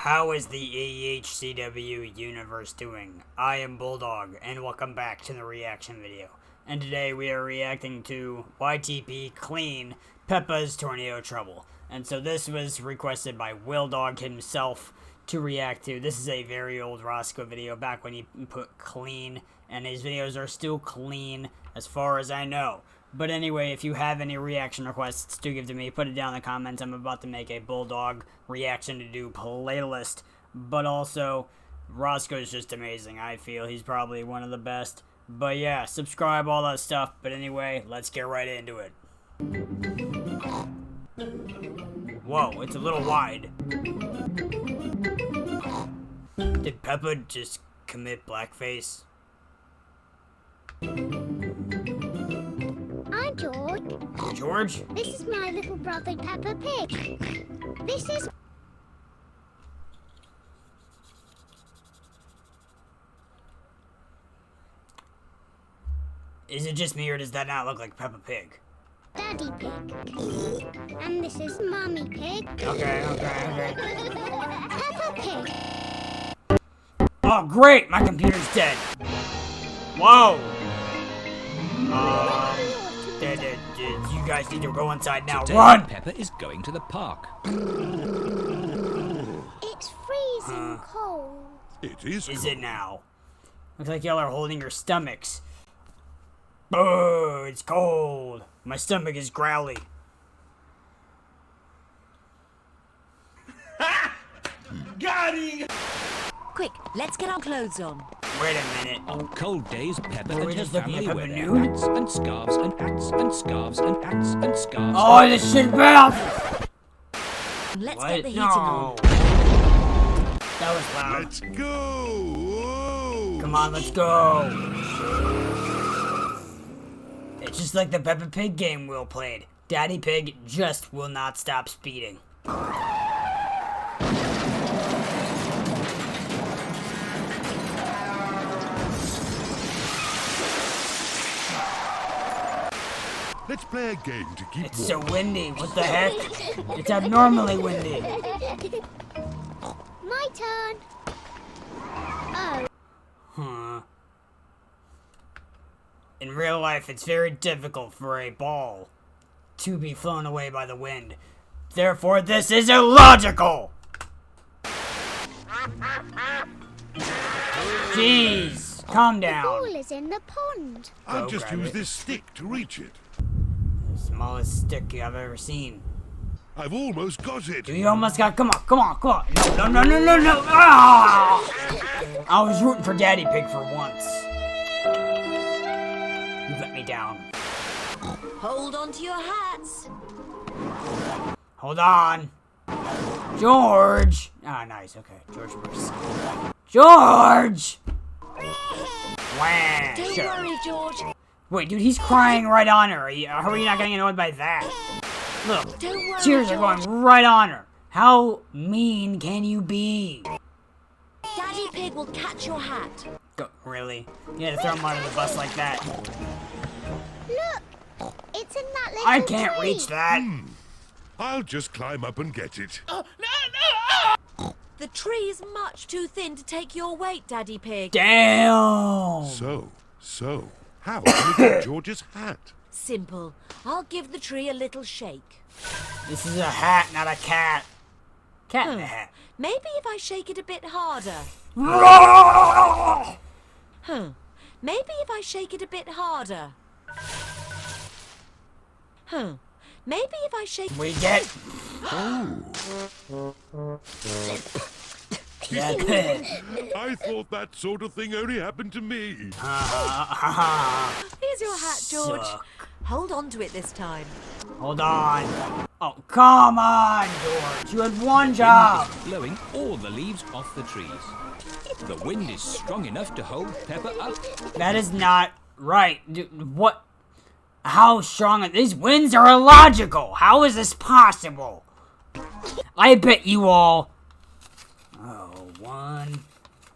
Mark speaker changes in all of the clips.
Speaker 1: How is the AHCW universe doing? I am Bulldog, and welcome back to the reaction video. And today we are reacting to YTP Clean Peppa's Tornado Trouble. And so this was requested by WILLDOG himself to react to. This is a very old Roscoe video, back when he put clean, and his videos are still clean as far as I know. But anyway, if you have any reaction requests to give to me, put it down in the comments. I'm about to make a Bulldog reaction to do playlist. But also, Roscoe's just amazing, I feel. He's probably one of the best. But yeah, subscribe, all that stuff. But anyway, let's get right into it. Whoa, it's a little wide. Did Peppa just commit blackface?
Speaker 2: I'm George.
Speaker 1: George?
Speaker 2: This is my little brother Peppa Pig. This is...
Speaker 1: Is it just me, or does that not look like Peppa Pig?
Speaker 2: Daddy Pig. And this is Mummy Pig.
Speaker 1: Okay.
Speaker 2: Peppa Pig.
Speaker 1: Oh, great! My computer's dead. Whoa! You guys need to go inside now.
Speaker 3: Today,
Speaker 1: Run!
Speaker 3: Peppa is going to the park.
Speaker 2: It's freezing cold.
Speaker 4: It is
Speaker 1: Is
Speaker 4: cold.
Speaker 1: it now? Looks like y'all are holding your stomachs. Oh, it's cold. My stomach is growly.
Speaker 4: Got him!
Speaker 5: Quick, let's get our clothes on.
Speaker 1: Wait a minute.
Speaker 3: On cold days, Peppa
Speaker 1: Were
Speaker 3: and
Speaker 1: we
Speaker 3: her
Speaker 1: just looking at
Speaker 3: family wear
Speaker 1: Peppa
Speaker 3: their
Speaker 1: nude?
Speaker 3: hats and scarves and hats and scarves and hats and scarves.
Speaker 1: Oh, this shit bounce!
Speaker 5: Let's
Speaker 1: What?
Speaker 5: get the heating
Speaker 1: No.
Speaker 5: on.
Speaker 1: That was loud.
Speaker 4: Let's go! Whoa.
Speaker 1: Come on, let's go. It's just like the Peppa Pig game Will played. Daddy Pig just will not stop speeding.
Speaker 4: Let's play a game to keep
Speaker 1: It's
Speaker 4: warm.
Speaker 1: so windy. What the heck? It's abnormally windy.
Speaker 2: My turn. Oh,
Speaker 1: Huh. In real life, it's very difficult for a ball to be flown away by the wind. Therefore, this is illogical! Jeez, calm
Speaker 2: the ball
Speaker 1: down.
Speaker 2: is in the pond.
Speaker 4: I'll
Speaker 1: Go
Speaker 4: just
Speaker 1: grab
Speaker 4: use
Speaker 1: it.
Speaker 4: this stick to reach it.
Speaker 1: The smallest stick I've ever seen.
Speaker 4: I've almost got it.
Speaker 1: You almost got. Come on. No. Ah! I was rooting for Daddy Pig for once. You let me down.
Speaker 5: Hold on to your hats.
Speaker 1: Hold on. George! Ah, nice, okay. George first. George! Wah!
Speaker 5: Don't
Speaker 1: Shut up.
Speaker 5: worry, George.
Speaker 1: Wait, dude, he's crying right on her. How are you not getting annoyed by that? Look,
Speaker 5: Don't worry,
Speaker 1: tears are
Speaker 5: George.
Speaker 1: going right on her. How mean can you be?
Speaker 5: Daddy Pig will catch your hat.
Speaker 1: Go, really? You had to throw him under the bus like that.
Speaker 2: Look, it's in that little
Speaker 1: I can't
Speaker 2: tree.
Speaker 1: reach that.
Speaker 4: I'll just climb up and get it.
Speaker 5: The tree is much too thin to take your weight, Daddy Pig.
Speaker 1: Damn!
Speaker 4: So, how can we get George's hat?
Speaker 5: Simple. I'll give the tree a little shake.
Speaker 1: This is a hat, not a cat. Cat in a hat.
Speaker 5: Maybe if I shake it a bit harder. Maybe if I shake it a bit harder. Maybe if I shake...
Speaker 1: We get... Yeah, good.
Speaker 4: I thought that sort of thing only happened to me.
Speaker 5: Here's your hat, George.
Speaker 1: Suck.
Speaker 5: Hold on to it this time.
Speaker 1: Hold on. Oh, come on, George. You had one job.
Speaker 3: Blowing all the leaves off the trees. The wind is strong enough to hold Peppa up.
Speaker 1: That is not right. Dude, what? How strong are these winds? Are illogical. How is this possible? I bet you all... Oh,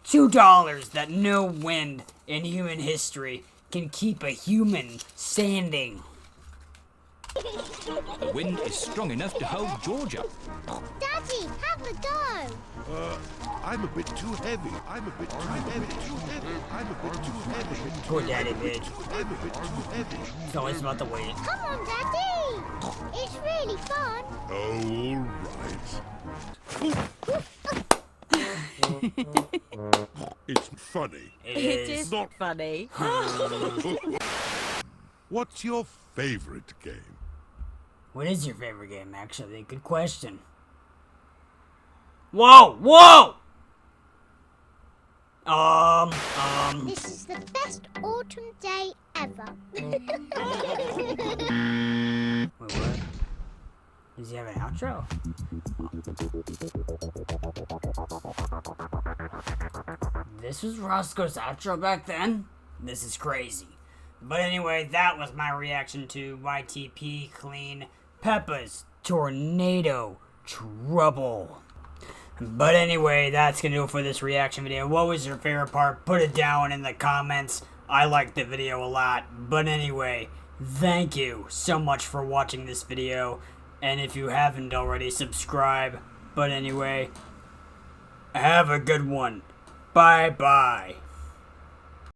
Speaker 1: $2 that no wind in human history can keep a human standing.
Speaker 3: The wind is strong enough to hold George up.
Speaker 2: Daddy, have a go.
Speaker 4: I'm a bit too heavy. I'm a bit too heavy. Too heavy. I'm a bit too heavy.
Speaker 1: Poor Daddy Pig.
Speaker 4: I'm a bit too heavy.
Speaker 1: It's always about the weight.
Speaker 2: Come on, Daddy. It's really fun.
Speaker 4: Oh, all right. It's funny.
Speaker 5: It is
Speaker 4: Not
Speaker 5: funny.
Speaker 4: What's your favorite game?
Speaker 1: What is your favorite game, actually? Good question. Whoa! Whoa!
Speaker 2: This is the best autumn day ever.
Speaker 1: Wait, what? Does he have an outro? This was Roscoe's outro back then? This is crazy. But anyway, that was my reaction to YTP clean Peppa's Tornado Trouble. But anyway, that's gonna do it for this reaction video. What was your favorite part? Put it down in the comments. I liked the video a lot. But anyway, thank you so much for watching this video. And if you haven't already, subscribe. But anyway, have a good one. Bye-bye.